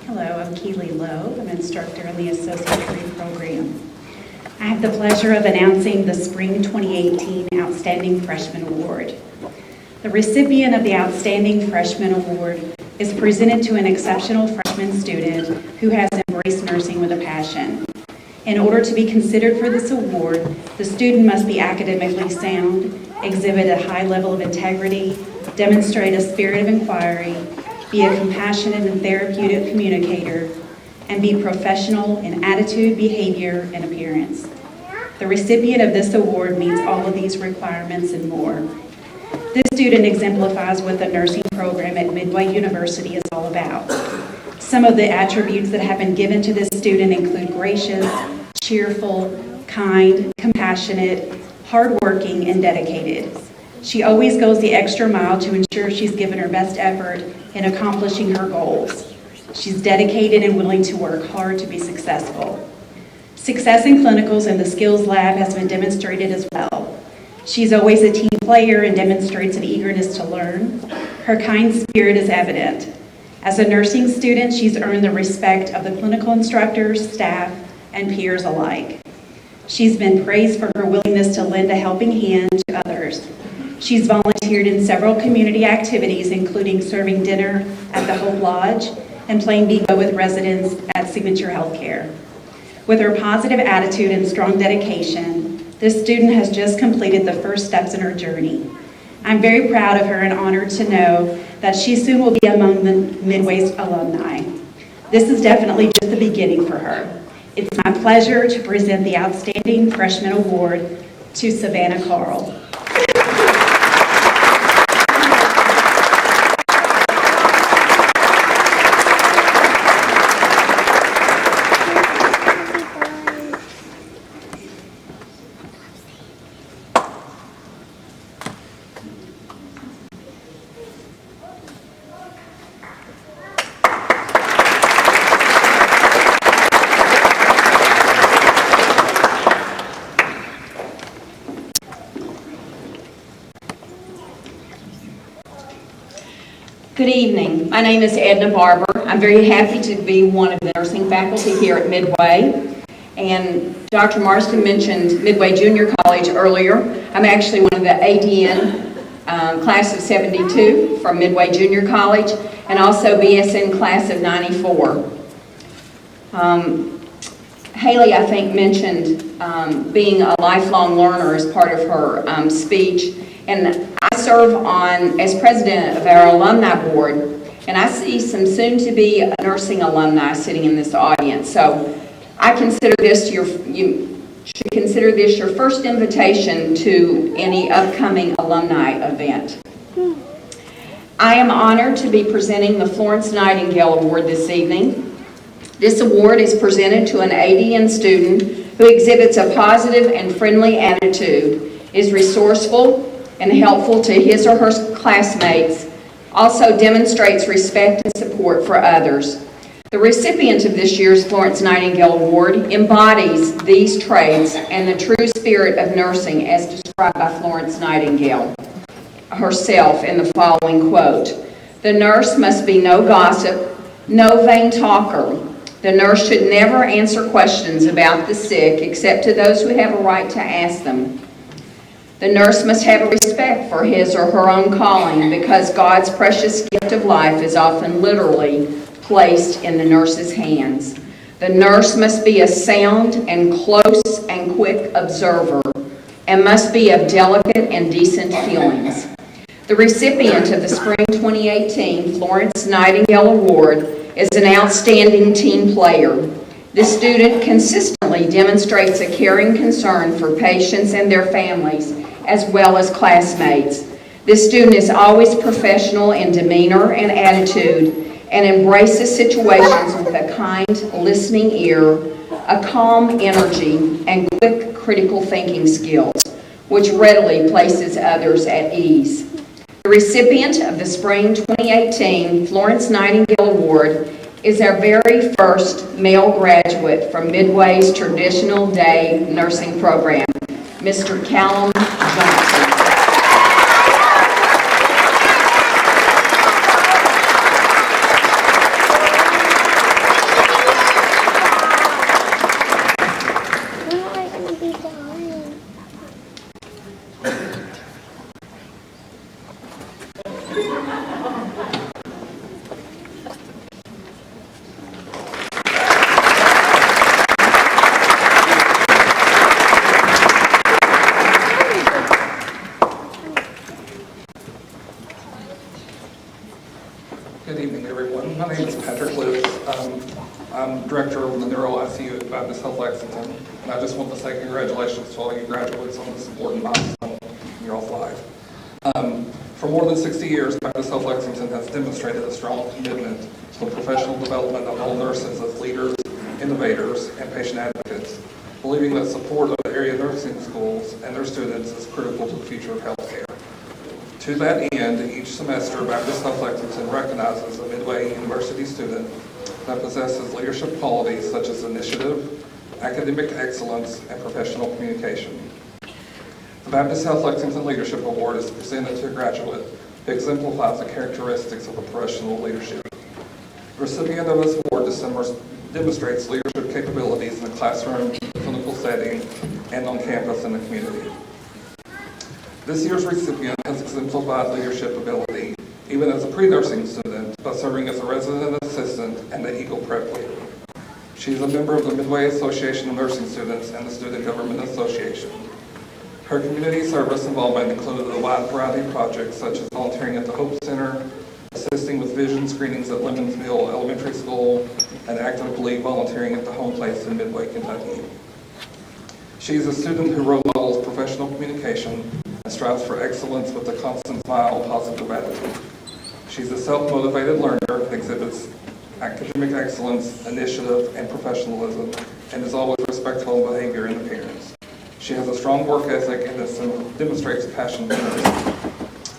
Hello, I'm Keely Lowe. I'm an instructor in the Associate Degree Program. I have the pleasure of announcing the Spring 2018 Outstanding Freshman Award. The recipient of the Outstanding Freshman Award is presented to an exceptional freshman student who has embraced nursing with a passion. In order to be considered for this award, the student must be academically sound, exhibit a high level of integrity, demonstrate a spirit of inquiry, be a compassionate and therapeutic communicator, and be professional in attitude, behavior, and appearance. The recipient of this award meets all of these requirements and more. This student exemplifies what the nursing program at Midway University is all about. Some of the attributes that have been given to this student include gracious, cheerful, kind, compassionate, hardworking, and dedicated. She always goes the extra mile to ensure she's given her best effort in accomplishing her goals. She's dedicated and willing to work hard to be successful. Success in clinicals and the skills lab has been demonstrated as well. She's always a team player and demonstrates an eagerness to learn. Her kind spirit is evident. As a nursing student, she's earned the respect of the clinical instructors, staff, and peers alike. She's been praised for her willingness to lend a helping hand to others. She's volunteered in several community activities, including serving dinner at the Hope Lodge and playing bingo with residents at Signature Healthcare. With her positive attitude and strong dedication, this student has just completed the first steps in her journey. I'm very proud of her and honored to know that she soon will be among the Midway's alumni. This is definitely just the beginning for her. It's my pleasure to present the Outstanding Freshman Award to Savannah Carl. Good evening. My name is Edna Barber. I'm very happy to be one of the nursing faculty here at Midway. And Dr. Marston mentioned Midway Junior College earlier. I'm actually one of the ADN class of 72 from Midway Junior College, and also BSN class of 94. Haley, I think, mentioned being a lifelong learner as part of her speech. And I serve as president of our alumni board, and I see some soon-to-be nursing alumni sitting in this audience. So I consider this you should consider this your first invitation to any upcoming alumni event. I am honored to be presenting the Florence Nightingale Award this evening. This award is presented to an ADN student who exhibits a positive and friendly attitude, is resourceful and helpful to his or her classmates, also demonstrates respect and support for others. The recipient of this year's Florence Nightingale Award embodies these traits and the true spirit of nursing as described by Florence Nightingale herself in the following quote: "The nurse must be no gossip, no vain talker. The nurse should never answer questions about the sick except to those who have a right to ask them. The nurse must have a respect for his or her own calling because God's precious gift of life is often literally placed in the nurse's hands. The nurse must be a sound and close and quick observer and must be of delicate and decent feelings." The recipient of the Spring 2018 Florence Nightingale Award is an outstanding team player. This student consistently Concurrently demonstrates a caring concern for patients and their families, as well as classmates. This student is always professional in demeanor and attitude and embraces situations with a kind, listening ear, a calm energy, and quick critical thinking skills, which readily places others at ease. The recipient of the Spring 2018 Florence Nightingale Award is our very first male graduate from Midway's Traditional Day Nursing Program, Mr. Callum Johnson. Good evening, everyone. My name is Patrick Lewis. I'm Director of the Neuro ICU at Baptist Health Lexington, and I just want to say congratulations to all you graduates on this important milestone in your all's life. For more than 60 years, Baptist Health Lexington has demonstrated a strong commitment to the professional development of all nurses as leaders, innovators, and patient advocates, believing that support of the area nursing schools and their students is critical to the future of healthcare. To that end, each semester, Baptist Health Lexington recognizes a Midway University student that possesses leadership qualities such as initiative, academic excellence, and professional communication. The Baptist Health Lexington Leadership Award is presented to a graduate who exemplifies the characteristics of a professional leadership. The recipient of this award demonstrates leadership capabilities in the classroom, clinical setting, and on campus in the community. This year's recipient has exemplified leadership ability, even as a pre-nursing student, by serving as a resident assistant and the Eagle Prep leader. She is a member of the Midway Association of Nursing Students and the Student Government Association. Her community service involvement included a wide variety of projects such as volunteering at the Hope Center, assisting with vision screenings at Lemonsville Elementary School, and actively volunteering at the Home Place in Midway, Kentucky. She is a student who role models professional communication and strives for excellence with a constant smile and positive attitude. She's a self-motivated learner and exhibits academic excellence, initiative, and professionalism, and is always respectful in behavior and appearance. She has a strong work ethic and demonstrates passion for nursing.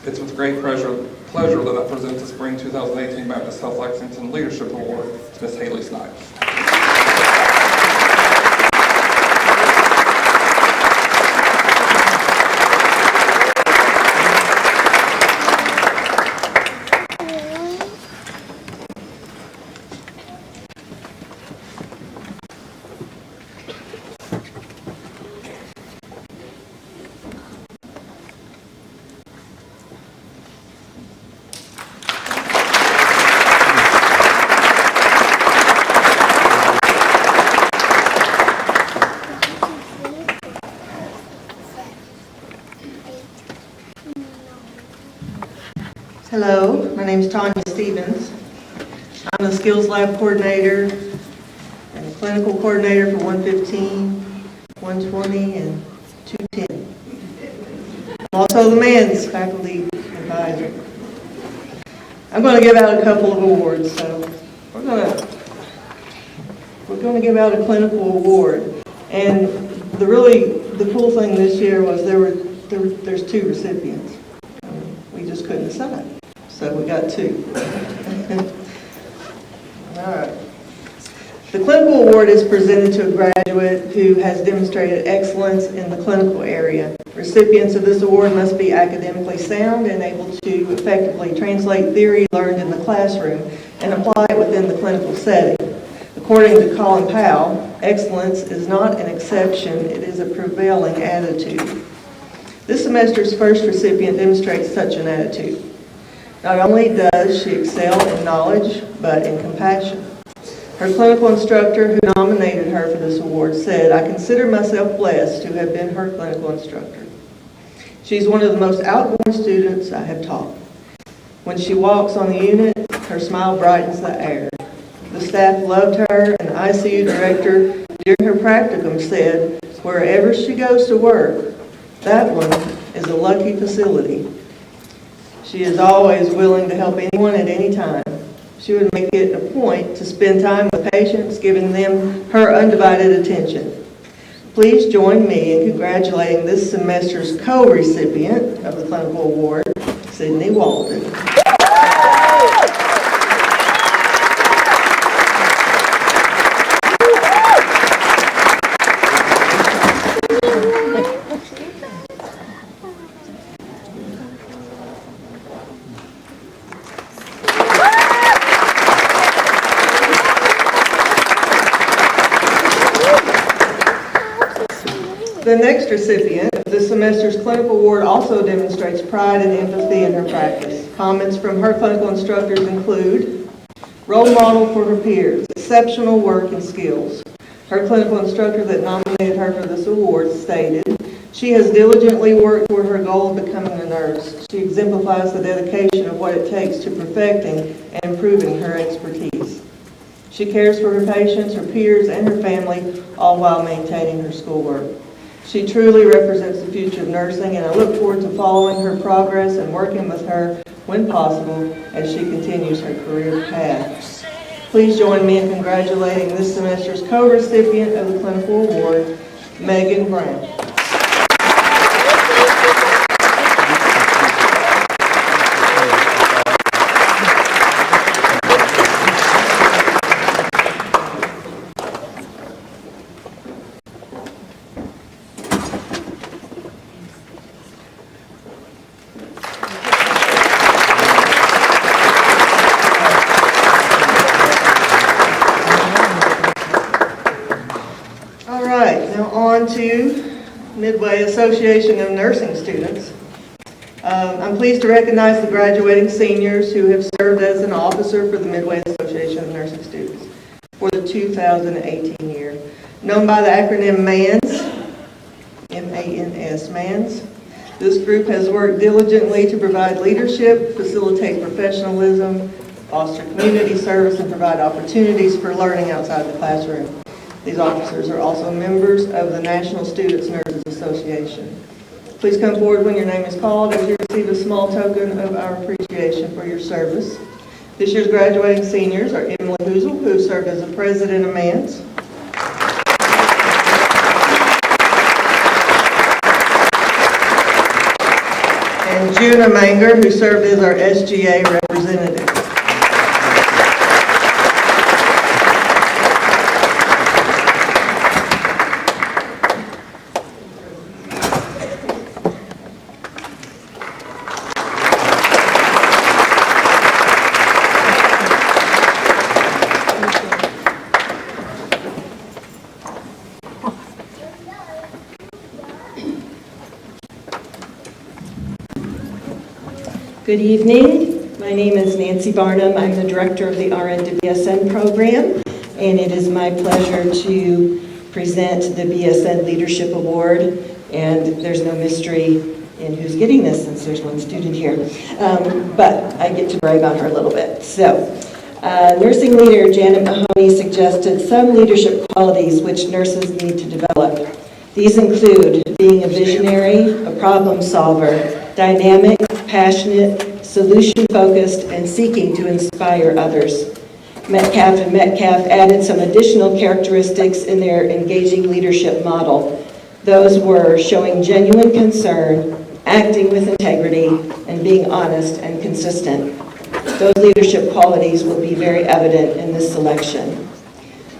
It's with great pleasure that I present the Spring 2018 Baptist Health Lexington Leadership Award to Ms. Haley Snipes. Hello, my name is Tanya Stevens. I'm the Skills Lab Coordinator and the Clinical Coordinator for 115, 120, and 210. I'm also the Men's Faculty Advisor. I'm going to give out a couple of awards. So we're going to give out a clinical award. And the cool thing this year was there's two recipients. We just couldn't decide. So we got two. All right. The clinical award is presented to a graduate who has demonstrated excellence in the clinical area. Recipients of this award must be academically sound and able to effectively translate theory learned in the classroom and apply it within the clinical setting. According to Colin Powell, excellence is not an exception, it is a prevailing attitude. This semester's first recipient demonstrates such an attitude. Not only does she excel in knowledge, but in compassion. Her clinical instructor who nominated her for this award said, "I consider myself blessed to have been her clinical instructor. She's one of the most outgoing students I have taught. When she walks on the unit, her smile brightens the air. The staff loved her, and the ICU director during her practicum said, wherever she goes to work, that one is a lucky facility. She is always willing to help anyone at any time. She would make it a point to spend time with patients, giving them her undivided attention. Please join me in congratulating this semester's co-recipient of the Clinical Award, Sydney Walden. The next recipient of this semester's clinical award also demonstrates pride and empathy in her practice. Comments from her clinical instructors include role model for her peers, exceptional work and skills. Her clinical instructor that nominated her for this award stated, she has diligently worked toward her goal of becoming a nurse. She exemplifies the dedication of what it takes to perfecting and improving her expertise. She cares for her patients, her peers, and her family, all while maintaining her schoolwork. She truly represents the future of nursing, and I look forward to following her progress and working with her when possible as she continues her career path. Please join me in congratulating this semester's co-recipient of the Clinical Award, Megan Brown. To Midway Association of Nursing Students. I'm pleased to recognize the graduating seniors who have served as an officer for the Midway Association of Nursing Students for the 2018 year. Known by the acronym MANS, M-A-N-S, MANS, this group has worked diligently to provide leadership, facilitate professionalism, foster community service, and provide opportunities for learning outside the classroom. These officers are also members of the National Students Nurses Association. Please come forward when your name is called as you receive a small token of our appreciation for your service. This year's graduating seniors are Emily Hoozle, who served as the president of MANS. And Juna Manger, who served as our SGA representative. Good evening. My name is Nancy Barnum. I'm the director of the RN to BSN program, and it is my pleasure to present the BSN Leadership Award. And there's no mystery in who's getting this since there's one student here. But I get to brag on her a little bit. So, nursing leader Janet Mahoney suggested some leadership qualities which nurses need to develop. These include being a visionary, a problem solver, dynamic, passionate, solution-focused, and seeking to inspire others. Metcalf and Metcalf added some additional characteristics in their engaging leadership model. Those were showing genuine concern, acting with integrity, and being honest and consistent. Those leadership qualities will be very evident in this selection.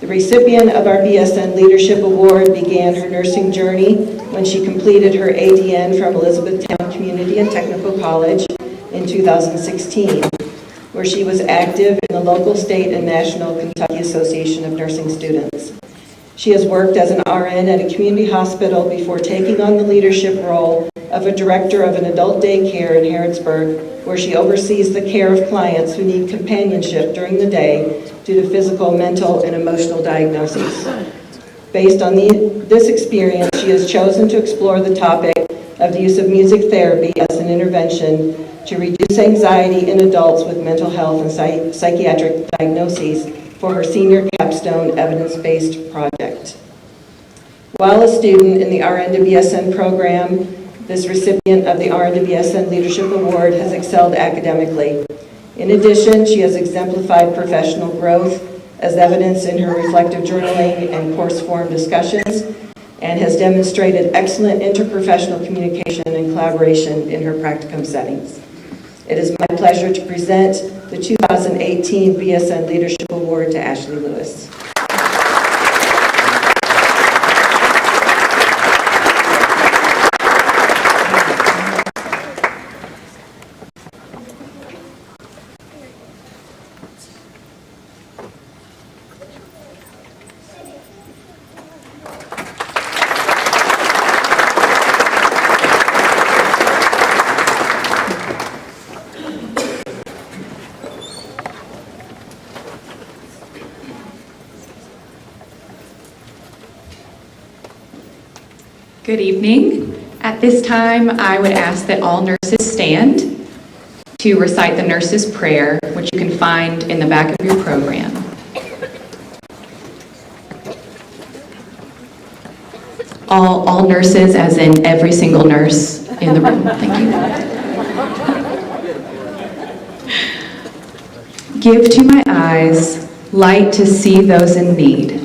The recipient of our BSN Leadership Award began her nursing journey when she completed her ADN from Elizabethtown Community and Technical College in 2016, where she was active in the local, state, and national Kentucky Association of Nursing Students. She has worked as an RN at a community hospital before taking on the leadership role of a director of an adult daycare in Harrodsburg, where she oversees the care of clients who need companionship during the day due to physical, mental, and emotional diagnoses. Based on this experience, she has chosen to explore the topic of the use of music therapy as an intervention to reduce anxiety in adults with mental health and psychiatric diagnoses for her senior capstone evidence-based project. While a student in the RN to BSN program, this recipient of the RN to BSN Leadership Award has excelled academically. In addition, she has exemplified professional growth as evidenced in her reflective journaling and course forum discussions, and has demonstrated excellent interprofessional communication and collaboration in her practicum settings. It is my pleasure to present the 2018 BSN Leadership Award to Ashley Lewis. Good evening. At this time, I would ask that all nurses stand to recite the nurses' prayer, which you can find in the back of your program. All nurses, as in every single nurse in the room. Thank you. Give to my eyes light to see those in need.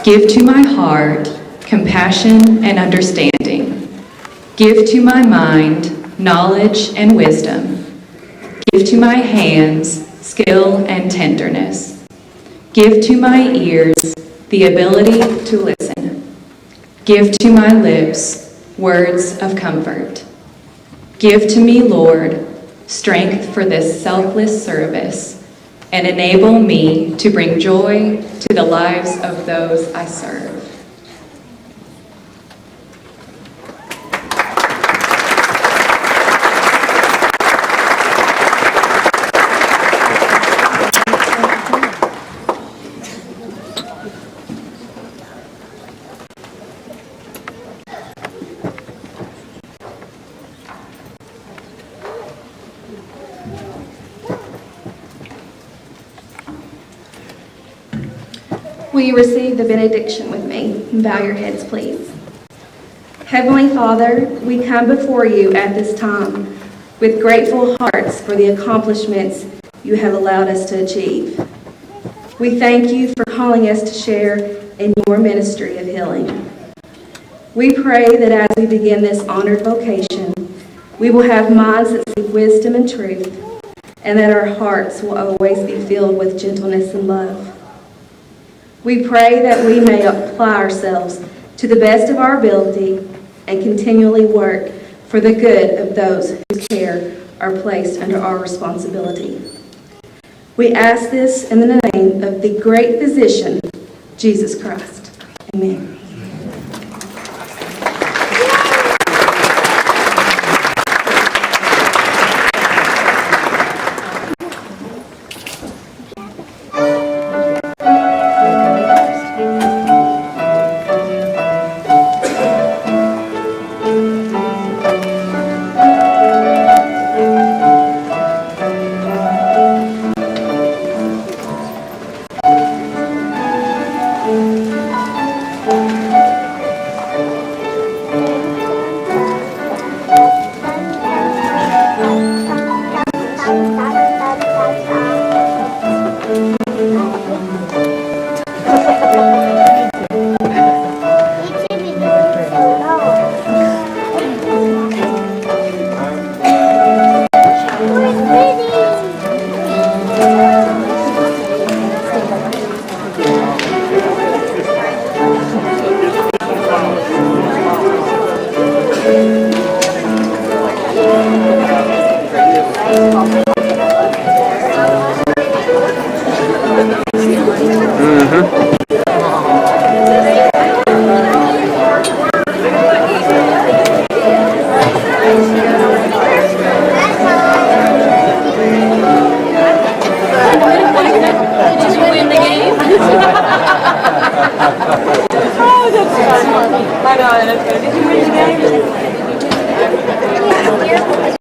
Give to my heart compassion and understanding. Give to my mind knowledge and wisdom. Give to my hands skill and tenderness. Give to my ears the ability to listen. Give to my lips words of comfort. Give to me, Lord, strength for this selfless service, and enable me to bring joy to the lives of those I serve. Will you receive the benediction with me? And bow your heads, please. Heavenly Father, we come before you at this time with grateful hearts for the accomplishments you have allowed us to achieve. We thank you for calling us to share in your ministry of healing. We pray that as we begin this honored vocation, we will have minds that seek wisdom and truth, and that our hearts will always be filled with gentleness and love. We pray that we may apply ourselves to the best of our ability and continually work for the good of those whose care are placed under our responsibility. We ask this in the name of the great physician, Jesus Christ. Amen. I know, that's good. Did you win the game?